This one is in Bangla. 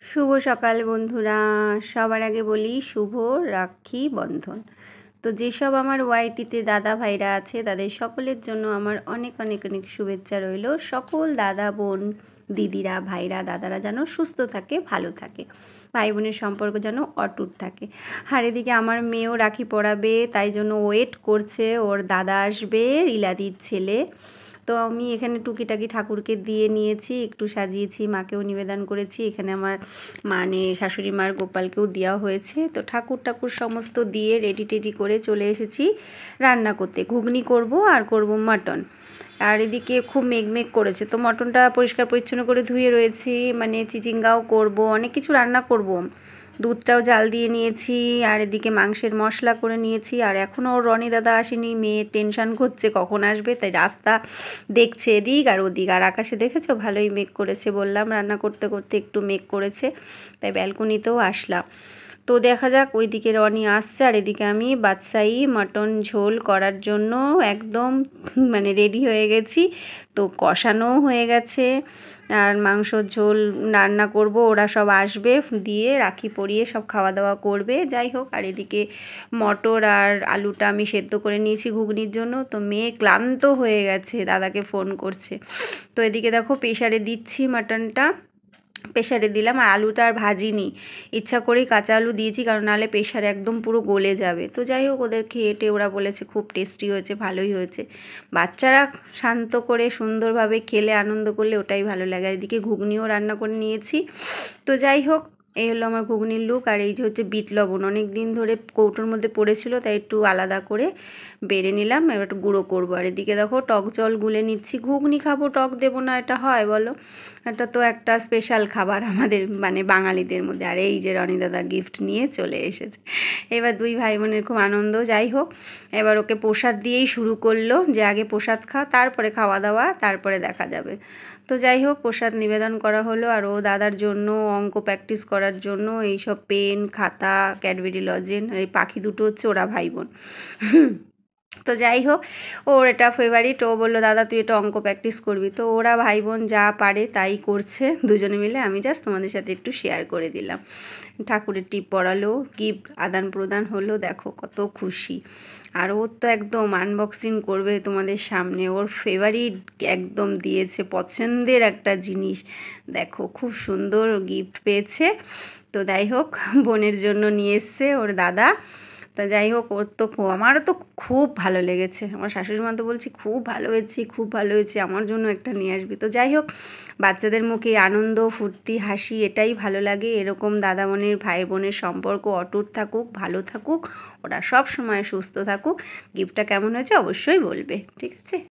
শুভ সকাল বন্ধুরা। সবার আগে বলি শুভ রাখি বন্ধন। তো যেসব আমার ওয়াইটিতে দাদা ভাইরা আছে তাদের সকলের জন্য আমার অনেক অনেক অনেক শুভেচ্ছা রইল। সকল দাদা বোন দিদিরা ভাইরা দাদারা যেন সুস্থ থাকে, ভালো থাকে, ভাই বোনের সম্পর্ক যেন অটুট থাকে। আর এদিকে আমার মেয়েও রাখি পরাবে, তাই জন্য ওয়েট করছে, ওর দাদা আসবে, রিলাদির ছেলে। তো আমি এখানে টুকিটাকি ঠাকুরকে দিয়ে নিয়েছি, একটু সাজিয়েছি, মাকেও নিবেদন করেছি। এখানে আমার মানে শাশুড়ি মার গোপালকেও দেওয়া হয়েছে। তো ঠাকুর সমস্ত দিয়ে রেডি টেডি করে চলে এসেছি রান্না করতে। ঘুগনি করব আর করব মাটন। আর এদিকে খুব মেঘমেঘ করেছে, তো মটনটা পরিষ্কার পরিচ্ছন্ন করে ধুয়ে রয়েছি, মানে চিচিঙ্গাও করব, অনেক কিছু রান্না করব। দুধটাও জাল দিয়ে নিয়েছি, আর এদিকে মাংসের মশলা করে নিয়েছি। আর এখনও রনি দাদা আসেনি, মেয়ে টেনশান করছে কখন আসবে, তাই রাস্তা দেখছে এদিক আর ওদিক। আর আকাশে দেখেছো ভালোই মেঘ করেছে, বললাম রান্না করতে করতে একটু মেঘ করেছে, তাই ব্যালকনিতেও আসলাম। তো দেখা যাক, ওইদিকে রনি আসছে আর এদিকে আমি বাদশাহী মটন ঝোল করার জন্য একদম মানে রেডি হয়ে গেছি। তো কষানোও হয়ে গেছে, আর মাংসর ঝোল রান্না করব, ওরা সব আসবে, দিয়ে রাখি পরিয়ে সব খাওয়া দাওয়া করবে। যাই হোক, আর এদিকে মটর আর আলুটা আমি সেদ্ধ করে নিয়েছি ঘুগনির জন্য। তো মেয়ে ক্লান্ত হয়ে গেছে, দাদাকে ফোন করছে। তো এদিকে দেখো প্রেশারে দিচ্ছি মাটনটা, প্রেশারে দিলাম। আর আলুটা আর ভাজিনি, ইচ্ছা করেই কাঁচা আলু দিয়েছি, কারণ নাহলে প্রেশারে একদম পুরো গলে যাবে। তো যাই হোক, ওদের খেয়ে ওরা বলেছে খুব টেস্টি হয়েছে, ভালোই হয়েছে। বাচ্চারা শান্ত করে সুন্দরভাবে খেলে আনন্দ করলে ওটাই ভালো লাগে। আর এদিকে ঘুগনিও রান্না করে নিয়েছি। তো যাই হোক, এই হলো আমার ঘুগনির লুক। আর এই যে হচ্ছে বিট লবণ, অনেক দিন ধরে কৌটোর মধ্যে পড়েছিল, তাই একটু আলাদা করে বেড়ে নিলাম, এবার একটু গুঁড়ো করবো। আর এদিকে দেখো টক জল গুলে নিচ্ছি। ঘুগনি খাবো, টক দেবো না, এটা হয় বলো? এটা তো একটা স্পেশাল খাবার আমাদের মানে বাঙালিদের মধ্যে। আর এই যে রনি দাদা গিফট নিয়ে চলে এসেছে। এবার দুই ভাই বোনের খুব আনন্দ। যাই হোক, এবার ওকে প্রসাদ দিয়েই শুরু করলো, যে আগে প্রসাদ খা, তারপরে খাওয়া দাওয়া, তারপরে দেখা যাবে। তো যাই হোক, প্রসাদ নিবেদন করা হলো। আর ও দাদার জন্য অঙ্ক প্র্যাকটিস করার জন্য এইসব পেন, খাতা, ক্যাডবেরি লজেন, এই পাখি দুটো হচ্ছে ওরা ভাই বোন। তো যাই হোক, ওর এটা ফেভারিট। ও বললো দাদা তুই এটা অঙ্ক প্র্যাকটিস করবি। তো ওরা ভাই বোন যা পারে তাই করছে দুজনে মিলে। আমি জাস্ট তোমাদের সাথে একটু শেয়ার করে দিলাম। ঠাকুরের টিপ পড়ালো, গিফট আদান প্রদান হলো, দেখো কত খুশি। আর ওর তো একদম আনবক্সিং করবে তোমাদের সামনে, ওর ফেভারিট একদম দিয়েছে, পছন্দের একটা জিনিস। দেখো খুব সুন্দর গিফট পেয়েছে। তো যাই হোক, বোনের জন্য নিয়ে এসছে ওর দাদা। তা যাই হোক, ওর তো আমারও তো খুব ভালো লেগেছে। আমার শাশুড়ি মা তো বলছি খুব ভালো হয়েছে, খুব ভালো হয়েছে, আমার জন্য একটা নিয়ে আসবি। তো যাই হোক, বাচ্চাদের মুখে আনন্দ, ফুর্তি, হাসি, এটাই ভালো লাগে। এরকম দাদা বোনের ভাই বোনের সম্পর্ক অটুট থাকুক, ভালো থাকুক, ওরা সব সময় সুস্থ থাকুক। গিফটটা কেমন হয়েছে অবশ্যই বলবে, ঠিক আছে?